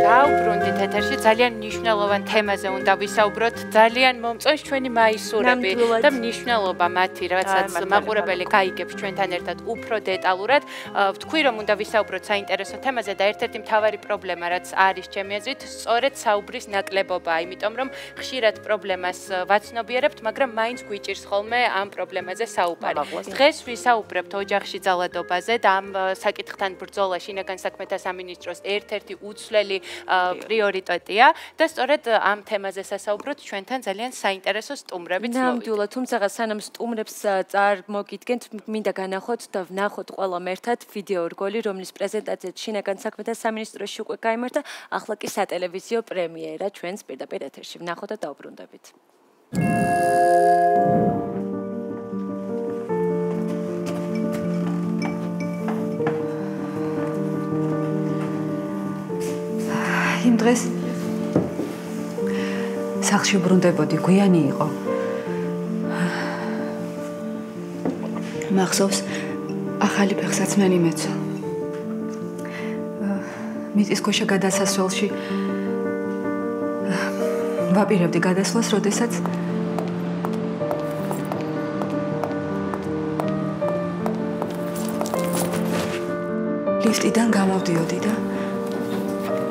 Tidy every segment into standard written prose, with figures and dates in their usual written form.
დაუბრუნდით ეთერში ძალიან მნიშვნელოვან თემაზე უნდა ვისაუბროთ. ძალიან მომწონს ჩვენი მაისურები და მნიშვნელობა მათი, რასაც მაყურებელი გაიგებს ჩვენთან ერთად უფრო დეტალურად. ვთქვი, რომ უნდა ვისაუბროთ საინტერესო თემაზე და ერთ-ერთი მთავარი პრობლემა, რაც არის ჩემი აზრით, სწორედ საუბრის ნაკლებობაა, იმიტომ რომ ხშირად პრობლემას ვაცნობიერებთ, მაგრამ მაინც გვიჭირს ხოლმე ამ პრობლემაზე საუბარი. დღეს ვისაუბრებთ ოჯახში ძალადობაზე და ამ საკითხთან ბრძოლა შინაგან საქმეთა სამინისტროს ერთ-ერთი უცვლელი პრიორიტეტია და სწორედ ამ თემაზე სასაუბროთ ჩვენთან ძალიან საინტერესო სტუმრებით მოვიდა. ნამდვილად, თუმცა სანამ სტუმრებს წარმოგიდგენთ, მინდა განახოთ და ვნახოთ ყველამ ერთად ვიდეო რგოლი, რომლის პრეზენტაციაც შინაგან საქმეთა სამინისტროში უკვე გაიმართა, ახლა კი სატელევიზიო პრემიერა ჩვენს პირდაპირ ეთერში. ვნახოთ და დაუბრუნდებით. იმ დღეს სახლში ბრუნდებოდი, გვიანი იყო. მახსოვს, ახალი ფეხსაცმელი მეცო. მიწისქვეშა გადასასვლელში ვაპირებდი გადასვლას, როდესაც ლიფტიდან გამოვდიოდი და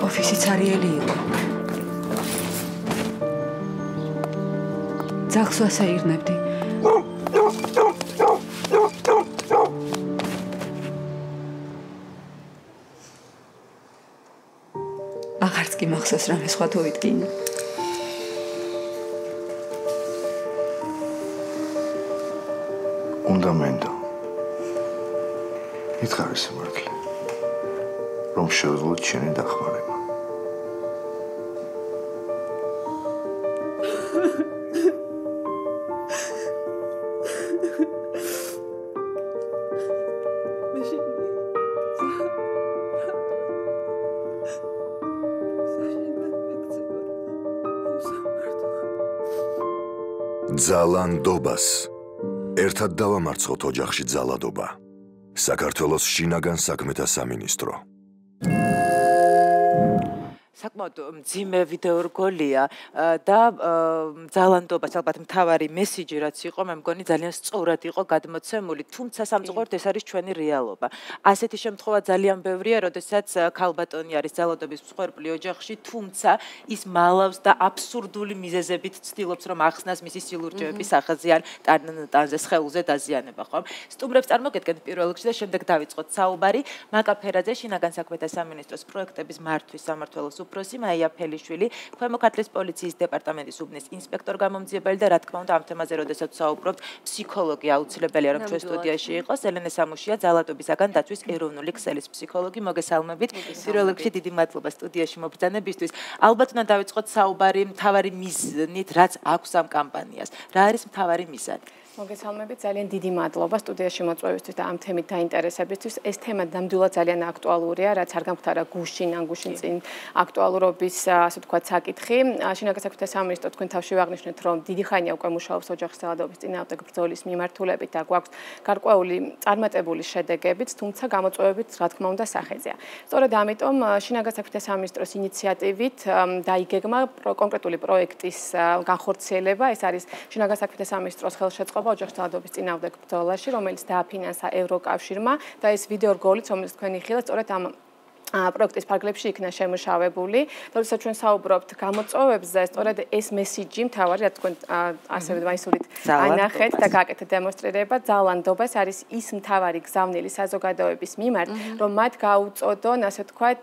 ოფისი ცარიელი იყო. ძაღლს ვასაირნებდი. აღარც კი მახსოვს რამე სხვა თუ ვიტკინე. უნდა მენდო. მითხარი სიმართლე, რომ შევძლოთ შენი დახმარება. ძალანდობას ერთად დავამარცხოთ ოჯახში ძალადობა. საქართველოს შინაგან საქმეთა სამინისტრო. საკმაოდ მძიმე ვიდეო რგოლია და ძალანდობას ალბათ მთავარი მესიჯი რაც იყო, მე მგონი ძალიან სწორად იყო გადმოცემული, თუმცა სამწუხაროდ ეს არის ჩვენი რეალობა. ასეთი შემთხვევა ძალიან ბევრია, როდესაც ქალბატონი არის ძალადობის მსხვერპლი ოჯახში, თუმცა ის მალავს და აბსურდული მიზეზებით ცდილობს რომ ახსნას მისი სილურჯეების სახეზე ან ტანზე სხეულზე დაზიანება, ხომ? სტუმრებს წარმოგედგენთ პირველ რიგში და შემდეგ დავიწყოთ საუბარი. მაკა ფერაძე, შინაგან საქმეთა სამინისტროს პროექტების მართვის სამმართველოს უფროსი, მაია ფელიშვილი, ქვემო ქართლის პოლიციის დეპარტამენტის უბნის ინსპექტორ გამომძიებელი და რა თქმა უნდა ამ თემაზე როდესაც საუბრობთ, ფსიქოლოგი აუცილებელია რომ ჩვენ სტუდიაში იყოს. ელენე სამუშია, ძალადობისაგან დაცვის ეროვნული ქსელის ფსიქოლოგი. მოგესალმებით. პირველ რიგში დიდი მადლობა სტუდიაში მობრძანებისთვის. ალბათ უნდა დავიწყოთ საუბარი მთავარი მიზნით, რაც აქვს ამ კამპანიას. რა არის მთავარი მიზანი? მოგესალმებით, ძალიან დიდი მადლობა სტუდიაში მოწვევისთვის და ამ თემით დაინტერესებისთვის. ეს თემა ნამდვილად ძალიან აქტუალურია, რაც არ გამختარა გუშინ ან გუშინ წინ აქტუალურობის, ასე ვთქვათ, საკითხი. შინაგან საქმეთა სამინისტრო თქვენ თავში ვაღნიშნეთ, რომ დიდი ხანია უკვე მუშაობს ოჯახის ძალადობის წინააღმდეგ ბრძოლის მიმართულებით და გვაქვს გარკვეული წარმატებული შედეგებიც, თუმცა გამოწვევებით, რა თქმა უნდა, სახეზეა. სწორედ ამიტომ შინაგან საქმეთა სამინისტროს ინიციატივით დაიგეგმა კონკრეტული პროექტის განხორციელება. ეს არის შინაგან საქმეთა სამინისტროს ხელშეწყობა ოჯახის ძალადობის წინააღმდეგ ბრძოლაში, რომელიც დააფინანსა ევროკავშირმა და ეს ვიდეო რგოლიც, რომელიც თქვენ იხილეთ, სწორედ ამ პროექტის ფარგლებში იქნა შემუშავებული. როდესაც ჩვენ საუბრობთ გამოწვევებზე, სწორედ ეს მესიჯი მთავარი, რაც თქვენ ასევე მაისურით ანახეთ და გააკეთეთ დემონსტრირება, ძალანდობა არის ის მთავარი გზავნილი საზოგადოების მიმართ, რომ მათ გაუწოდონ, ასე ვთქვათ,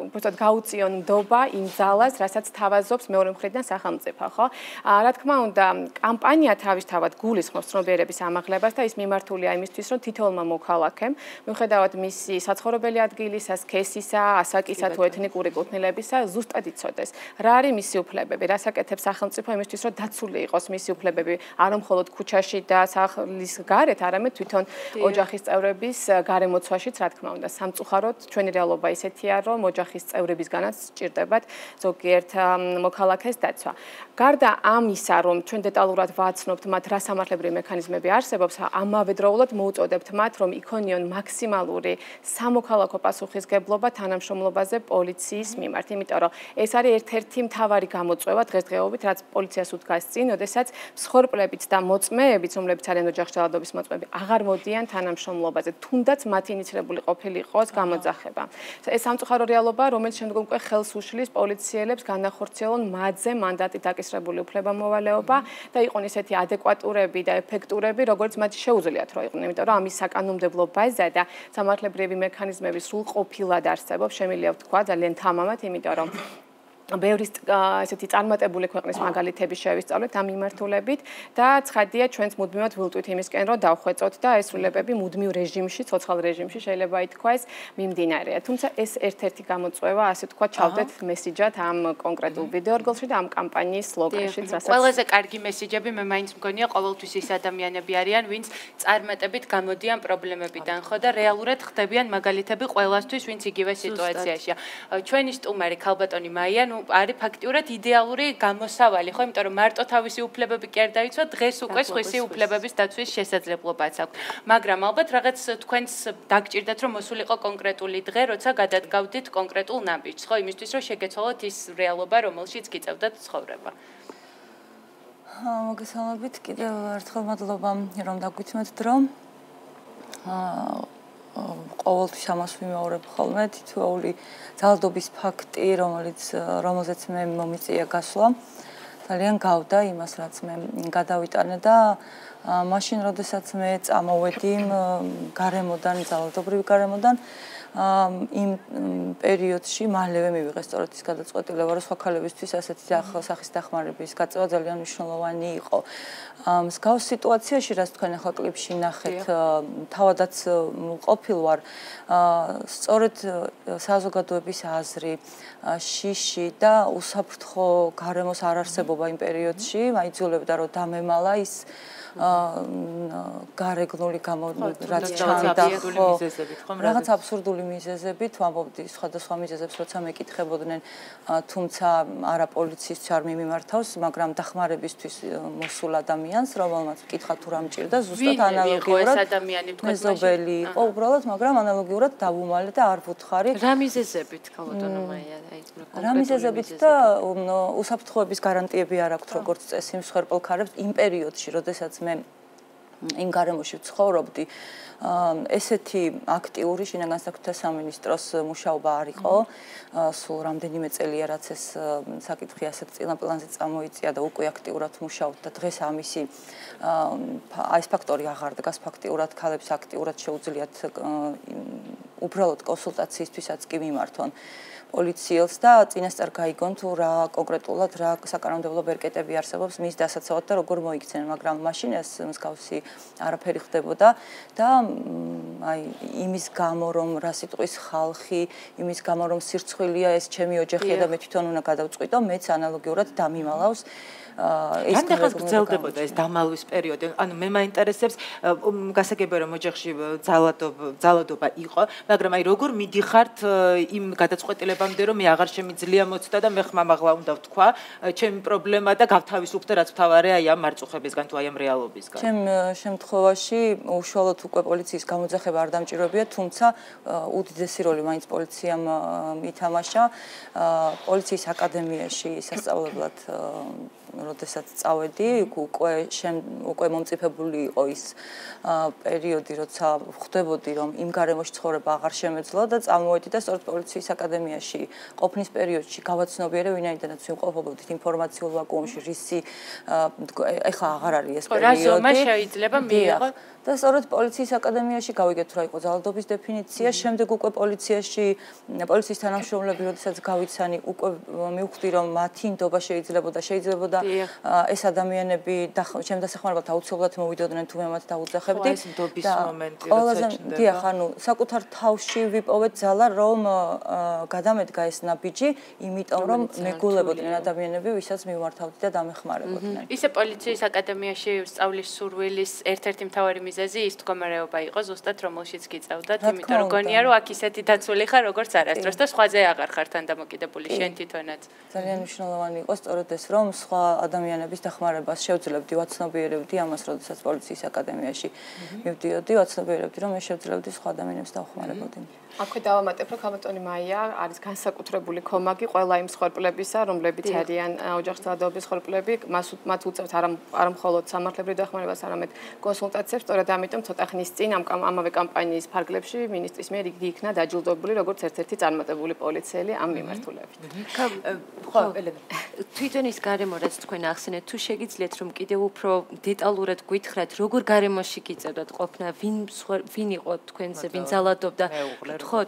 უბრალოდ გაუწიონ ნდობა იმ ძალას, რასაც თავაზობს მეორე მხრიდან სახელმწიფო, ხო? რა თქმა უნდა, კამპანია თავისთავად გულისხმობს ცნობიერების ამაღლებას და ის მიმართულია იმისთვის, რომ თითოეულმა მოქალაქემ, მიუხედავად მისი საცხოვრებელი ადგილისა, ასაკისა თუ ეთნიკური კუთვნილებისა ზუსტად იცოდეს რა არის მისი უფლებები, რას აკეთებს სახელმწიფო იმისთვის, რომ დაცული იყოს მისი უფლებები არა მხოლოდ ქუჩაში და სახლის გარეთ, არამედ თვითონ ოჯახის წევრების გარემოცვაშიც, რა თქმა უნდა. სამწუხაროდ ჩვენი რეალობა ისეთია, რომ ოჯახის წევრებისგანაც სჭირდებათ ზოგიერთ მოქალაქეს დაცვა. გარდა ამისა, რომ ჩვენ დეტალურად ვაცნობთ მათ რა სამართლებრივი მექანიზმები არსებობს, ამავე დროულად მოუწოდებთ მათ, რომ იქონიონ მაქსიმალური სამოქალაქო პასუხისგებლობა მნიშვნელობა თანამშრომლობაზე პოლიციის მიმართ, იმიტომ რომ ეს არის ერთ-ერთი მთავარი გამოწვევა დღესდღეობით, რაც პოლიციას უდგას წინ, ოდესაც მსხვერპლებიც და მოწმეებიც, რომლებიც არიან ოჯახში ძალადობის მოწმეები, აღარ მოდიან თანამშრომლობაზე, თუნდაც მათი ინიცირებული ყოფილიყოს გამოძახება. ეს სამწუხარო რეალობა, რომელიც შემდგომ უკვე ხელს უშლის პოლიციელებს განახორციელონ მათზე მანდატით დაკისრებული უფლებამოვალეობა და იყვნენ ისეთი ადეკვატურები და ეფექტურები, როგორც მათ შეუძლიათ რომ იყვნენ, იმიტომ რომ ამის საკანონმდებლო ბაზა და სამართლებრივი მექანიზმები სრულყოფილად არსებობს, შემიძლია ვთქვა ძალიან თამამად, იმიტომ რომ ბევრი ესეთი წარმატებული ქვეყნის მაგალითები შევისწავლეთ ამ მიმართულებით და ცხადია ჩვენც მუდმივად ვილტვით იმისკენ რომ დავხვეწოთ და ეს სრულებები მუდმივ რეჟიმში, ცოცხალ რეჟიმში შეიძლება ითქვა ეს მიმდინარეა. თუმცა ეს ერთ-ერთი გამოწვევა, ასე თქვა, ჩავდეთ მესიჯად ამ კონკრეტულ ვიდეორგოლში და ამ კამპანიის სლოგანშიც, რასაც ყველაზე კარგი მესიჯები მე მაინც მგონია ყოველთვის ის ადამიანები არიან, ვინც წარმატებით გამოდიან პრობლემებიდან, ხო და რეალურად ხდებიან მაგალითები ყველასთვის, ვინც იგივე სიტუაციაშია. ჩვენი სტუმარი ქალბატონი მაია არის ფაქტიურად იდეალური გამოსავალი, ხო, იმიტომ რომ მარტო თავისი უფლებები კი არ დაიცვა, დღეს უკვე სხვისი უფლებების დაცვის შესაძლებლობაც აქვს. მაგრამ ალბათ რაღაც თქვენს დაგჭირდათ, რომ მოსულიყო კონკრეტული დღე, როცა გადადგავდით კონკრეტულ ნაბიჯს, ხო, იმისთვის რომ შეგეცვალოთ ის რეალობა, რომელშიც გიწევდათ ცხოვრება. მოგესალმებით, კიდევ ერთხელ მადლობა, რომ დაგვითმეთ დრო. ყოველთვის ამას ვიმეორებ ხოლმე, თითოეული ძალადობის ფაქტი, რომელზეც მე მომიწია გასვლა, ძალიან გავდა იმას, რაც მე გადავიტანე და მაშინ, როდესაც მე წამოვედი გარემოდან, ძალადობრივ გარემოდან, იმ პერიოდში მალევე მივიღე სწორედ ის გადაწყვეტილება, რომ სხვა ქალებისთვის ასეთი სახის დახმარების გაწევა ძალიან მნიშვნელოვანი იყო. მსგავს სიტუაციაში, რაც თქვენ ახლა კლიპში ნახეთ, თავადაც ყოფილ ვარ, სწორედ საზოგადოების აზრი, შიში და უსაფრთხო გარემოს არარსებობა იმ პერიოდში მაიძულებდა, რომ დამემალა ის გარეგნული რაც ჩანდა რაღაც აბსურდული მიზეზებით ვამბობდი სხვადასხვა მიზეზებს როცა მეკითხებოდნენ თუმცა არა პოლიციის არ მიმართავს მაგრამ დახმარებისთვის მოსულ ადამიანს რომელმაც კითხა თუ რა მჭირდა ზუსტად ანალოგიურად მეზობელი იყო უბრალოდ მაგრამ ანალოგიურად დავუმალე და არ ვუთხარი რა მიზეზებით ქალბატონო მაია რა მიზეზებით და უსაფრთხოების გარანტიები არ აქვს როგორც წესი მსხვერპლ ქალებს იმ პერიოდში როდესაც მე იმ გარემოში ვცხოვრობდი ესეთი აქტიური შინაგან საქმეთა სამინისტროს მუშაობა არ იყო სულ რამდენიმე წელია რაც ეს საკითხი ასეთ წინაპლანზე წამოიწია და უკვე აქტიურად მუშაობთ და დღეს ამისი ეს ფაქტორი აღარ დგას ფაქტიურად ქალებს აქტიურად შეუძლიათ უბრალოდ კონსულტაციისთვისაც კი მიმართონ პოლიციელს და წინასწარ გაიგონ თუ რა კონკრეტულად რა საკანონმდებლო ბერკეტები არსებობს მის დასაცავად და როგორ მოიქცნენ, მაგრამ მაშინ ეს მსგავსი არაფერი ხდებოდა და აი იმის გამო რომ რა სიტყვის ხალხი, იმის გამო რომ სირცხვილია ეს ჩემი ოჯახია და მე თვითონ უნდა გადავწყვიტო, მეც ანალოგიურად დამიმალავს ეს დღეს გრძელდებოდა ეს დამალვის პერიოდი. ანუ მე მაინტერესებს გასაგებია რომ ოჯახში ძალადობა იყო, მაგრამ აი როგორ მიდიხართ იმ გადაწყვეტილებამდე რომ მე აღარ შემიძლია მოცდა და მე ხმამაღლა უნდა ვთქვა, ჩემი პრობლემა და გავთავისუფლდე და რაც მთავარია აი ამ მარწუხებისგან თუ აი ამ რეალობისგან. ჩემ შემთხვევაში უშუალოდ უკვე პოლიციის გამოძახება არ დამჭირებია, თუმცა უდიდესი როლი მაინც პოლიციამ ითამაშა პოლიციის აკადემიაში სასწავლებლად როდესაც წავედი, უკვე მომწიფებული იყო ის პერიოდი, როცა ხვდებოდი, რომ იმ გარემოში ცხოვრება აღარ შემეძლო და წამოვედი და სწორედ პოლიციის აკადემიაში ყოფნის პერიოდში გავაცნობიერე, ვინაიდანაც ვიმყოფობოდით ინფორმაციულ ვაკუუმში, რისი ეხლა აღარ არის ეს პერიოდი. რა ზომა შეიძლება მიიღო? და სწორედ პოლიციის აკადემიაში გავიგეთ რა იყო ძალადობის დეფინიცია, შემდეგ უკვე პოლიციის თანამშრომლები, როდესაც გავიცანი, უკვე მივხვდი, რომ მათი ნდობა შეიძლება ეს ადამიანები ჩემ დასახმარებლად აუცილებლად მოვიდოდნენ თუ მე მათ დაუძახებდი. ეს ნდობის მომენტი როცა ჩნდება. დიახ, ანუ საკუთარ თავში ვიპოვეთ ძალა, რომ გადამედგა ეს ნაბიჯი, იმიტომ რომ მეგულებოდნენ ადამიანები, ვისაც მიმართავდი და დამეხმარებოდნენ. ისე პოლიციის აკადემიაში სწავლის სურვილის ერთ-ერთი მთავარი მიზეზი ის მდგომარეობა იყო ზუსტად რომელშიც გიწევდათ, იმიტომ რომ გონია რომ აქ ისეთი დაცული ხარ, როგორც არასდროს და სხვაზე აღარ ხარ თან დამოკიდებული შენ თვითონაც. ძალიან მნიშვნელოვანი იყო სწორედ ეს, რომ სხვა ადამიანების დახმარებას შევძლებდი, ვაცნობიერებდი ამას, როდესაც პოლიციის აკადემიაში მივდიოდი, ვაცნობიერებდი, რომ მე შევძლებდი სხვა ადამიანებს დავხმარებოდი. აქვე დავამატებ, რომ ქალბატონი მაია არის განსაკუთრებული ქომაგი ყველა იმ მსხვერპლებისა, რომლებიც არიან ოჯახის ძალადობის მსხვერპლები, მათ უწევთ არა მხოლოდ სამართლებრივ დახმარებას, არამედ კონსულტაციებს, სწორედ ამიტომ ცოტა ხნის წინ ამავე კამპანიის ფარგლებში მინისტრის მიერ იგი იქნა დაჯილდოებული როგორც ერთ-ერთი წარმატებული პოლიციელი ამ მიმართულებით. ხო, თვითონ ის გარემო, რაც თქვენ ახსენეთ, თუ შეგიძლიათ რომ კიდევ უფრო დეტალურად გითხრათ, როგორ გარემოში გიწევდათ ყოფნა, ვინ იყო თქვენზე, ვინ ძალადობდა ხო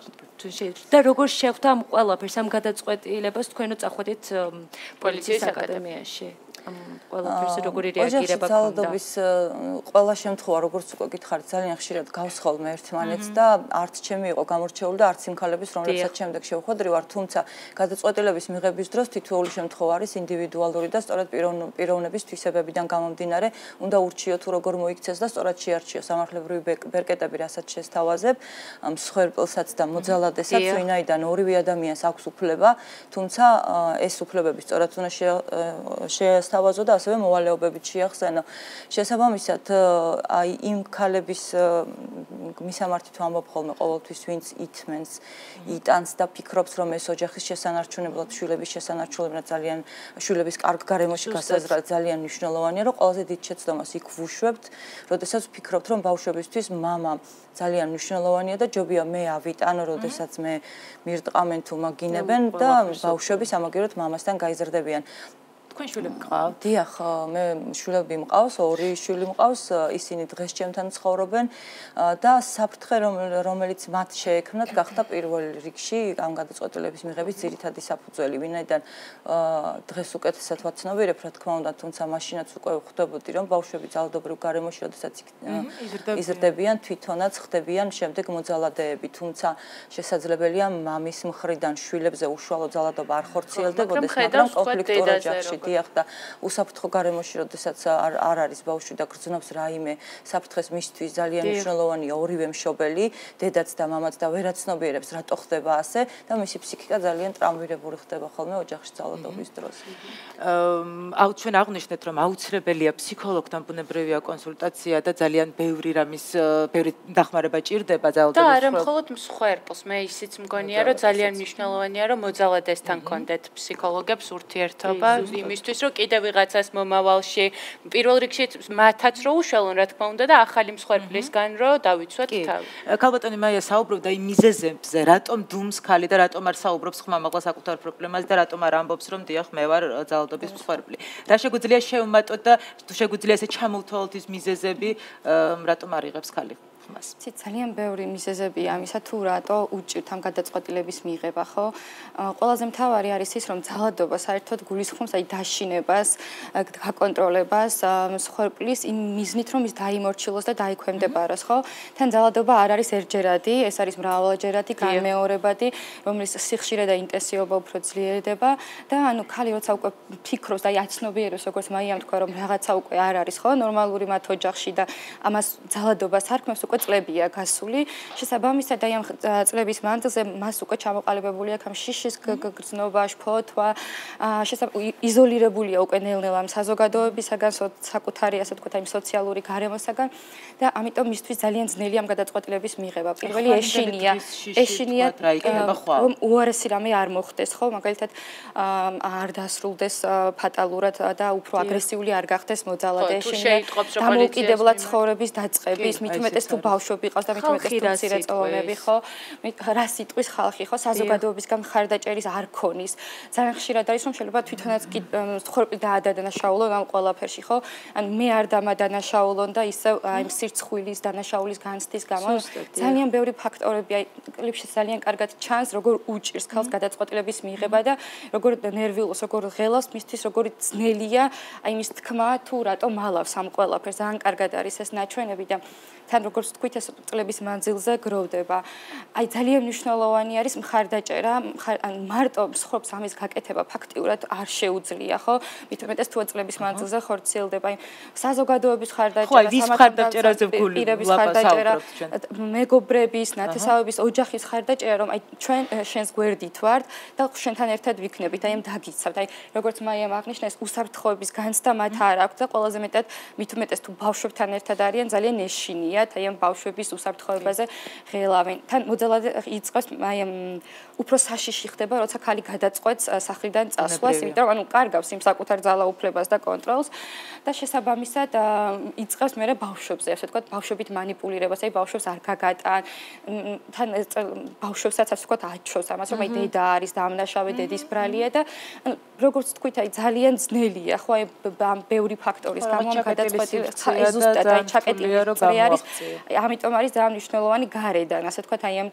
და როგორ შეხვდა ამ ყველაფერს ამ გადაწყვეტილებას თქვენო წახვედით პოლიციის აკადემიაში ამ ყველაფერს როგორი რეაგირება ქონდა ძალადობის ყველა შემთხვევა როგორც უკვე გითხარით ძალიან ხშირად გავსხოლ მე ერთმანეთს და არც ჩემი იყო გამორჩეული და არც იმ ქალების რომლებსაც შემდეგ შევხვედრი ვარ თუმცა გადაწყვეტილების მიღების დროს თითოეული შემთხვევა არის ინდივიდუალური და სწორედ პიროვნების თვისებებიდან გამომდინარე უნდა ურჩიო თუ როგორ მოიქცეს და სწორად შეარჩიო სამართლებრივი ბერკეტები რასაც შესთავაზებ მსხვერპლსაც და მოძალადებსაც ვინაიდან ორივე ადამიანს აქვს უფლება თუმცა ეს უფლებები სწორად უნდა შეესთავაზო და ასევე მოვალეობებით შეახსენო. შესაბამისად, აი იმ ქალების მისამართით ვამბობ ხოლმე ყოველთვის, ვინც ითმენს, იტანს და ფიქრობს, რომ ეს ოჯახის შესანარჩუნებლად, შვილების შესანარჩუნებლად ძალიან შვილების კარგ გარემოში გასაზრდა ძალიან მნიშვნელოვანია, რომ ყველაზე დიდ შეცდომას იქ ვუშვებთ, როდესაც ვფიქრობთ, რომ ბავშვებისთვის მამა ძალიან მნიშვნელოვანია და ჯობია მე ავიტანო, როდესაც მე მირტყამენ თუ მაგინებენ და ბავშვები სამაგიეროდ მამასთან გაიზრდებიან. თქვენ შვილები გყავთ? დიახ, მე შვილები მყავს, ორი შვილი მყავს, ისინი დღეს ჩემთან ცხოვრობენ და საფრთხე რომელიც მათ შეექმნათ, გახდა პირველ რიგში ამ გადაწყვეტილების მიღების ძირითადი საფუძველი, ვინაიდან დღეს უკეთესად ვაცნობიერებ, რა თქმა უნდა, თუმცა მაშინაც უკვე ხვდებოდი, რომ ბავშვები ძალადობრივ გარემოში, როდესაც იზრდებიან, თვითონაც ხდებიან შემდეგ მოძალადეები, თუმცა შესაძლებელია მამის მხრიდან შვილებზე უშუალო ძალადობა არ ხორციელდებოდეს, მაგრამ კონფლიქტურ ოჯახში დიახ და უსაფრთხო გარემოში, როდესაც არ არის ბავშვი და გრძნობს რაიმე საფრთხეს მისთვის ძალიან მნიშვნელოვანია ორივე მშობელი, დედაც და მამაც და ვერაცნობიერებს რატო ხდება ასე და მისი ფსიქიკა ძალიან ტრამვირებული ხდება ხოლმე ოჯახში ძალადობის დროს. ჩვენ აღნიშნეთ, რომ აუცილებელია ფსიქოლოგთან ბუნებრივია კონსულტაცია და ძალიან ბევრი დახმარება ჭირდება ძალადობის. და არა მხოლოდ მსხვერპლს, მე ისიც მგონია, რომ ძალიან მნიშვნელოვანია, რომ მოძალადესთან კონდეთ ფსიქოლოგებს ურთიერთობა იმისთვის, რომ კიდევ ვიღაცას მომავალში პირველ რიგში მათაც რო უშველონ, რა თქმა უნდა და ახალი მსხვერპლისგან რო დავიცვათ თავი. ქალბატონი მაია საუბრობდა იმ მიზეზებზე, რატომ დუმს ქალი და რატომ არ საუბრობს ხმამაღლა საკუთარ პრობლემას და რატომ არ ამბობს, რომ დიახ, მე ვარ ძალადობის მსხვერპლი. რა შეგვიძლია შევმატოთ და თუ შეგვიძლია ესე ჩამოვთვალოთ ის მიზეზები, რატომ არ იღებს ქალი? ცით ძალიან ბევრი მიზეზებია ამისა თუ რატო უჭირთ ამ გადაწყვეტილების მიღება, ხო? ყველაზე მთავარი არის ის, რომ ძალადობა საერთოდ გულისხმობს აი დაშინებას, გაკონტროლებას, მსხვერპლის იმ მიზნით, რომ ის დაიმორჩილოს და დაიქვემდებაროს, ხო? თან ძალადობა არ არის ერთჯერადი, ეს არის მრავალჯერადი, განმეორებადი, რომლის სიხშირე და ინტენსივობა უფრო ძლიერდება და ანუ ქალი როცა უკვე ფიქრობს და აი აცნობიერებს, როგორც მაიამ თქვა, რომ რაღაცა უკვე არ არის, ხო? ნორმალური მათ ოჯახში და ამას ძალადობას არქმევს უკვე წლებია გასული. შესაბამისად, აი ამ წლების მანძილზე მას უკვე ჩამოყალიბებული აქვს ამ შიშის გრძნობა, შფოთვა, იზოლირებულია უკვე ნელ-ნელა ამ საზოგადოებისაგან, საკუთარი ასე ვთქვათ, აი სოციალური გარემოსაგან და ამიტომ მისთვის ძალიან ძნელი ამ გადაწყვეტილების მიღება. პირველი ეშინია რომ უარესი რამე არ მოხდეს, ხო? მაგალითად არ დასრულდეს ფატალურად და უფრო აგრესიული არ გახდეს მოძალადე ეშინია. დამოუკიდებლად ცხოვრების დაწყების, მით უმეტეს თუ ბავშვები ყავს და მით უმეტეს თუ მცირეწლოვანები, ხო? რა სიტყვის ხალხი, ხო? საზოგადოებისგან მხარდაჭერის არ ქონის. ძალიან ხშირად არის რომ შეიძლება თვითონაც ცხოვრები დაადანაშაულონ ამ ყველაფერში, ხო? ან მე არ დამადანაშაულონ და ისევ აი სირცხვილის დანაშაულის განცდის გამო ძალიან ბევრი ფაქტორები აი კლიპში ძალიან კარგად ჩანს როგორ უჭირს ქალს გადაწყვეტილების მიღება და როგორ ნერვიულს, როგორ ღელავს, მისთვის როგორი ძნელია აი მის თქმა თუ რატომ მალავს ამ ყველაფერს. ძალიან კარგად არის ეს ნაჩვენები და თან როგორც თქვით ეს წლების მანძილზე გროვდება. აი ძალიან მნიშვნელოვანი არის მხარდაჭერა, ან მარტო მსხვერპლს ამის გაკეთება ფაქტიურად არ შეუძლია, ხო? მით უმეტეს თუ წლების მანძილზე ხორციელდება. აი საზოგადოების მხარდაჭერა, სამართალდამცავების მხარდაჭერა, მეგობრების, ნათესავების, ოჯახის მხარდაჭერა, რომ აი ჩვენ შენს გვერდით ვართ და შენთან ერთად ვიქნებით, აი ამ დაგიცავთ. აი როგორც მაიამ აღნიშნა, ეს უსაფრთხოების განცდა მათ არ აქვს და ყველაზე მეტად მით უმეტეს თუ ბავშვებთან ერთად არიან, ძალიან ეშინიათ აი ამ ბავშვების უსაფრთხოებაზე ღელავენ. თან მოძალადე იწყებს აი ამ უფრო საშიში ხდება, როცა ქალი გადაწყვეტს სახლიდან წასვლას, იმიტომ რომ ანუ კარგავს იმ საკუთარ ძალაუფლებას და კონტროლს და შესაბამისად იწყებს მერე ბავშვებზე, ასე ვთქვათ, ბავშვებით манипуლირებას, აი ბავშვებს არ გაგატან, თან ბავშვებსაც ასე ვთქვათ აჩვევს ამას, რომ აი დედა არის დამნაშავე, დედის ბრალია და ანუ როგორც თქვით, აი ძალიან ძნელია, ხო, აი ბევრი ფაქტორის გამო გადაწყვეტილი ზუსტად აი ჩაკეტილი წრი არის, ამიტომ არის ძალიან მნიშვნელოვანი გარედან, ასე ვთქვათ, აი ამ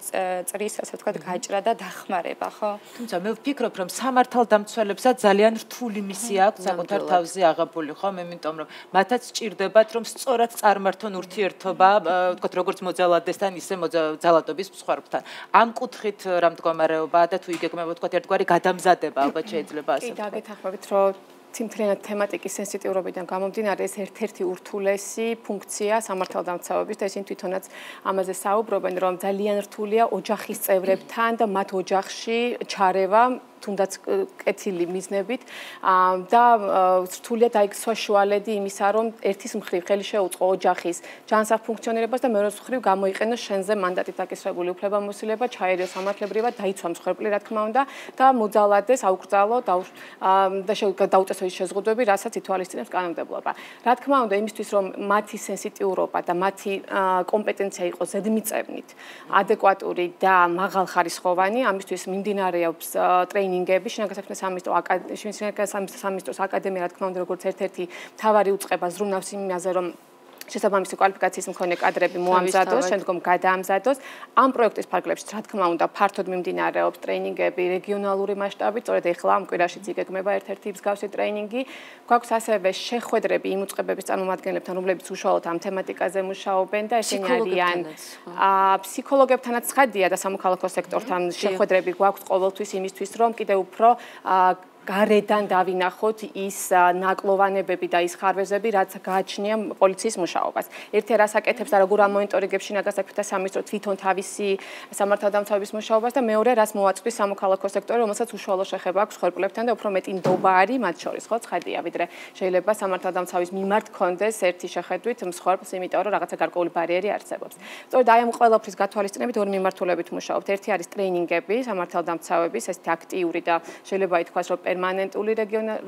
წრის, ასე ვთქვათ, გაჭრა და დახმარება, ხო? თუმცა მე ვფიქრობ, რომ სამართალდამცველებსაც ძალიან რთული მისია აქვს საკუთარ თავზე აღებული, ხო? მე იმიტომ რომ მათაც სჭირდებათ, რომ სწორად წარმართონ ურთიერთობა, ვთქვათ, როგორც მოძალადესთან, ისე ძალადობის მსხვერპლთან. ამ კუთხით რა მდგომარეობაა და თუ იგეგმება, ვთქვათ, ერთგვარი გადამზადება ალბათ შეიძლება ასე. კი, დაგეთანხმებით, რომ თემათიკის თემატიკის სენსიტიურობიდან გამომდინარე ეს ერთ-ერთი ურთულესი ფუნქცია სამართალდამცავების და ისინი თვითონაც ამაზე საუბრობენ, რომ ძალიან რთულია ოჯახის წევრებთან და მათ ოჯახში ჩარევა თუნდაც კეთილი მიზნებით და რთულია დაიქცვა შუალედი იმისა, რომ ერთის მხრივ ხელი შეუწყო ოჯახის ჯანსაღ ფუნქციონირებას და მეორეს მხრივ გამოიყენოს შენზე მანდატით დაკისრებული უფლებამოსილება, ჩაერიოს სამართლებრივად, დაიცვა მსხვერპლი, რა თქმა უნდა, და მოძალადეს, აუკრძალო და დაუწესო ის შეზღუდვები, რასაც ითვალისწინებს კანონმდებლობა. რა თქმა უნდა, იმისთვის, რომ მათი სენსიტიურობა და მათი კომპეტენცია იყოს ზედმიწევნით, ადეკვატური და მაღალხარისხოვანი, ამისთვის მიმდინარეობს ტრეინინგები, შინაგანსაკუთრების სამინისტროს აკადემია, რა თქმა უნდა, როგორც ერთ-ერთი მთავარი უწყება ზრუნავს იმაზე, რომ შესაბამისი კვალიფიკაციის მქონე კადრები მოამზადოს, შემდგომ გადაამზადოს. ამ პროექტის ფარგლებში, რა თქმა უნდა, ფართოდ მიმდინარეობს ტრეინინგები რეგიონალური მასშტაბით, სწორედ ეხლა ამ კვირაშიც იგეგმება ერთ-ერთი მსგავსი ტრეინინგი. გვაქვს ასევე შეხვედრები იმ უწყებების წარმომადგენლებთან, რომლებიც უშუალოდ ამ თემატიკაზე მუშაობენ და ესენი არიან ფსიქოლოგებთანაც ცხადია და სამოქალაქო სექტორთან შეხვედრები გვაქვს ყოველთვის იმისთვის, რომ კიდევ უფრო გარედან დავინახოთ ის ნაკლოვანებები და ის ხარვეზები, რაც გააჩნია პოლიციის მუშაობას. ერთი რას აკეთებს და როგორ ამონიტორინგებს შინაგანსაკუთრებთა სამინისტრო თვითონ თავისი სამართალდამცავების მუშაობას და მეორე რას მოაწყვის სამოქალაქო სექტორი, რომელსაც უშუალო შეხება აქვს მსხვერპლებთან და უფრო მეტი ნდობა არის მათ შორის, ხო, ცხადია, ვიდრე შეიძლება სამართალდამცავის მიმართ კონდეს ერთი შეხედვით მსხვერპლს, იმიტომ რომ რაღაცა გარკვეული ბარიერი არსებობს. სწორედ აი ამ ყველაფრის გათვალისწინებით ორი მიმართულებით მუშაობთ. ერთი არის ტრეინინგები სამართალდამცავების, ესეთი აქტიური და შეიძლება ითქვას, რომ პერმანენტული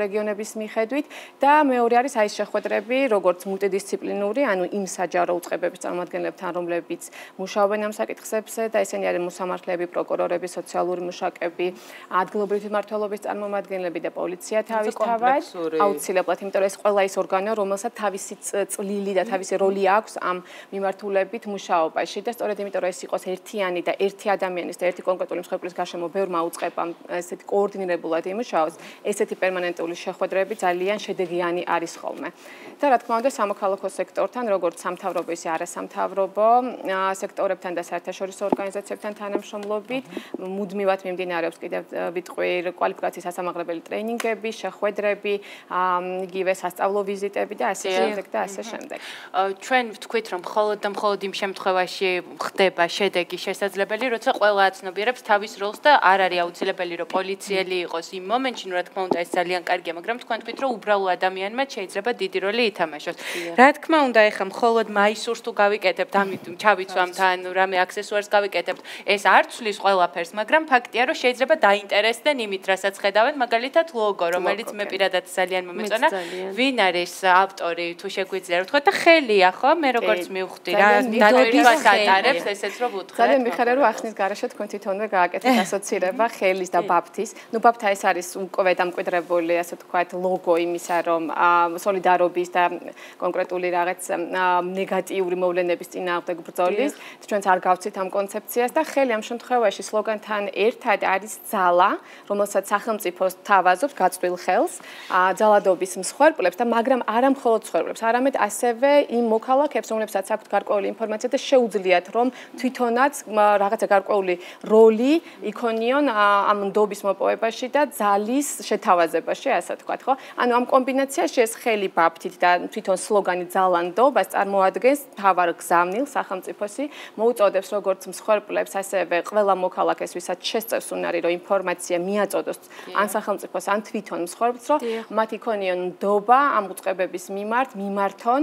რეგიონების მიხედვით და მეორე არის აი შეხვედრები, როგორც მულტიდისციპლინური, ანუ იმ საჯარო უწყებების წარმომადგენლებთან, რომლებიც მუშაობენ ამ საკითხებზე და ესენი არის მოსამართლეები, პროკურორები, სოციალური მუშაკები, ადგილობრივი მმართველობის წარმომადგენლები და პოლიცია თავისთავად. აუცილებლად, იმიტომ რომ ეს ყველა ის ორგანოა, რომელსაც თავისი წვლილი და თავისი როლი აქვს ამ მიმართულებით მუშაობაში და სწორედ იმიტომ რომ ეს იყოს ერთიანი და ერთი ადამიანის და ერთი კონკრეტული მსხვერპლის გარშემო ბევრმა უწყებამ ესეთი კოორდინირებულად იმუშაოს. ესეთი პერმანენტული შეხვედრები ძალიან შედეგიანი არის ხოლმე. და რა თქმა უნდა, სამოქალაქო სექტორთან, როგორც სამთავრობო, ისე არასამთავრობო სექტორებთან და საერთაშორისო ორგანიზაციებთან თანამშრომლობით, მუდმივად მიმდინარეობს კიდევ ვიტყვი კვალიფიკაციის ასამაღლებელი ტრეინინგები, შეხვედრები, იგივე სასწავლო ვიზიტები და ასე შემდეგ და ასე შემდეგ. ჩვენ ვთქვით, რომ მხოლოდ და მხოლოდ იმ შემთხვევაში ხდება შედეგი შესაძლებელი, როცა ყველა აცნობიერებს თავის როლს და არ არის აუცილებელი, რომ პოლიციელი იყოს იმ მომენტში, რა თქმა უნდა, ეს ძალიან კარგია, მაგრამ თქვენ თქვით, რომ უბრალო ადამიანმა შეიძლება დიდი როლი ითამაშოს. რა თქმა უნდა, ეხლა მხოლოდ მაისურს თუ გავიკეთებთ, ამიტომ ჩავიცვამთ ან რამე აქსესუარს გავიკეთებთ, ეს არ ცვლის ყველაფერს, მაგრამ ფაქტია, რომ შეიძლება დაინტერესდნენ იმით, რასაც ხედავენ, მაგალითად ლოგო, რომელიც მე პირადად ძალიან მომეწონა. ვინ არის ავტორი, თუ შეგვიძლია რა ვთქვა და ხელია, ხო? მე როგორც მივხვდი რა, დატვირთვას ატარებს, ესეც რო ვუთხრა. ძალიან მიხარია, რომ ახსნის გარეშე თქვენ თვითონვე გააკეთეთ ასოცირება ხელის და ბაფთის. ნუ ბაფთა ეს არის უკვე დამკვიდრებული, ასე ვთქვათ, ლოგო იმისა, რომ სოლიდარობის და კონკრეტული რაღაც ნეგატიური მოვლენების წინააღმდეგ ბრძოლის, ჩვენც არ გავცით ამ კონცეფციას და ხელი ამ შემთხვევაში სლოგანთან ერთად არის ძალა, რომელსაც სახელმწიფოს თავაზობს გაწვრილ ხელს, ძალადობის მსხვერპლებს და მაგრამ არა მხოლოდ მსხვერპლებს, არამედ ასევე იმ მოქალაქეებს, რომლებსაც აქვთ გარკვეული ინფორმაცია და შეუძლიათ რომ თვითონაც რაღაცა გარკვეული როლი იქონიონ ამ ნდობის მოპოვებაში და ძალის შეთავაზებაში, ასე ვთქვათ, ხო? ანუ ამ კომბინაციაში ეს ხელი ბაფთით და თვითონ სლოგანი ძალანდობას წარმოადგენს მთავარ გზავნილს სახელმწიფოსი, მოუწოდებს როგორც მსხვერპლებს, ასევე ყველა მოქალაქეს, ვისაც შესწევს უნარი, რომ ინფორმაცია მიაწოდოს ან სახელმწიფოს, ან თვითონ მსხვერპლს, რომ მათ იქონიონ ნდობა ამ უწყებების მიმართონ,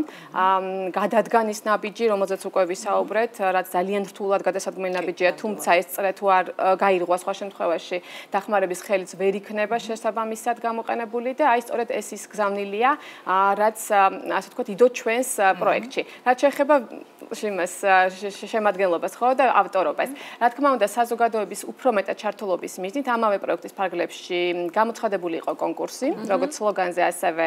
გადადგანის ნაბიჯი, რომელზეც უკვე ვისაუბრეთ, რაც ძალიან რთულად გადასადგმელი ნაბიჯია, თუმცა ეს წრე თუ არ გაირღვა სხვა შემთხვევაში, დახმარების ხელიც ვერ იქნება შესაბამისად გამოყენებული და აი სწორედ ეს ის გზავნილია, რაც ასე ვთქვათ, იდო ჩვენს პროექტში. რაც შეეხება იმას შემადგენლობას ხო და ავტორობას. რა თქმა უნდა, საზოგადოების უფრო მეტად ჩართულობის მიზნით ამავე პროექტის ფარგლებში გამოცხადებული იყო კონკურსი, როგორც სლოგანზე, ასევე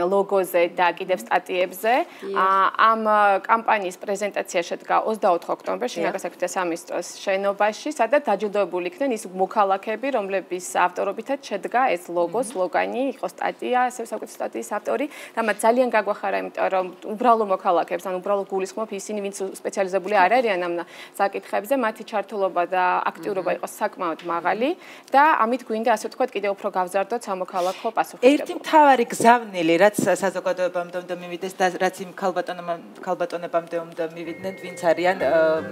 ლოგოზე და კიდევ სტატიებზე. ამ კამპანიის პრეზენტაცია შედგა 24 ოქტომბერს შინაგან საქმეთა სამინისტროს შენობაში, სადაც დაჯილდოებული იქნენ ის მოქალაქეები, რომლების ავტორობითაც შედგა ეს ლოგო, სლოგანი, იყო სტატია, ასევე საკუთარი სტატიის ავტორი და მათ ძალიან გაგვახარა, იმიტომ რომ უბრალო მოქალაქეებს, ან უბრალო გულისხმობ ისინი, ვინც სპეციალიზებული არ არიან ამ საკითხებზე, მათი ჩართულობა და აქტიურობა იყო საკმაოდ მაღალი და ამით გვინდა ასე ვთქვათ, კიდევ უფრო გავზარდოთ სამოქალაქო პასუხისმგებლობა. ერთი მთავარი გზავნილი, რაც საზოგადოებამდე უნდა მივიდეს და რაც იმ ქალბატონებამდე უნდა მივიდნენ, ვინც არიან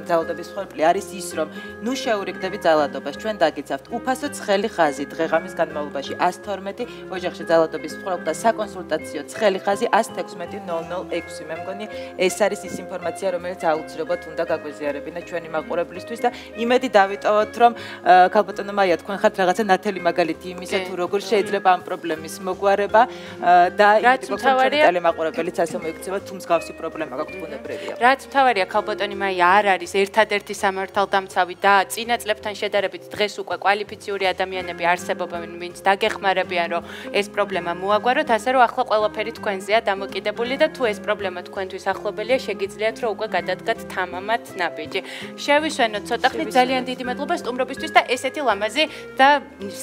ძალადობის მსხვერპლი, არის ის, რომ ნუ შეურიგდებით ძალადობას, ჩვენ დაგიცავთ უფასო ცხელი ხაზი დღე-ღამის განმავლობაში 112 ოჯახში ძალადობის მსხვერპლთა საკონსულტაციო ცხელი ხაზი 116-006. მე მგონი ეს არის ის ინფორმაცია, რომელიც აუცილებლად უნდა გაგვეზიარებინა ჩვენი მაყურებლისთვის და იმედი დავიტოვოთ, რომ ქალბატონო მაია, თქვენ ხართ რაღაცა ნათელი მაგალითი იმისა, თუ როგორ შეიძლება ამ პრობლემის მოგვარება და ჩვენი მაყურებელიც ასე მოიქცევა, თუ მსგავსი პრობლემა გაქვთ ბუნებრივია. რაც მთავარია, ქალბატონი მაია არ არის ერთადერთი სამართალდამცავი და წინა წლებთან შედარებით დღეს უკვე კვალიფიციური ადამიანები არსებობენ, ვინც დაგეხმარებიან, რომ ეს პრობლემა მოაგვაროთ, ასე რომ ახლა ყველაფერი თქვენზეა დამოკიდებული და თუ ეს პრობლემა თქვენთვის ახლობელია, შეგიძლიათ რომ უკვე გადადგათ თამამად ნაბიჯი. შევისვენოთ ცოტა ხნით, ძალიან დიდი მადლობა სტუმრობისთვის და ესეთი ლამაზი და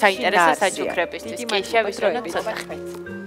საინტერესო საჩუქრებისთვის. კი, შევისვენოთ ცოტა ხნით.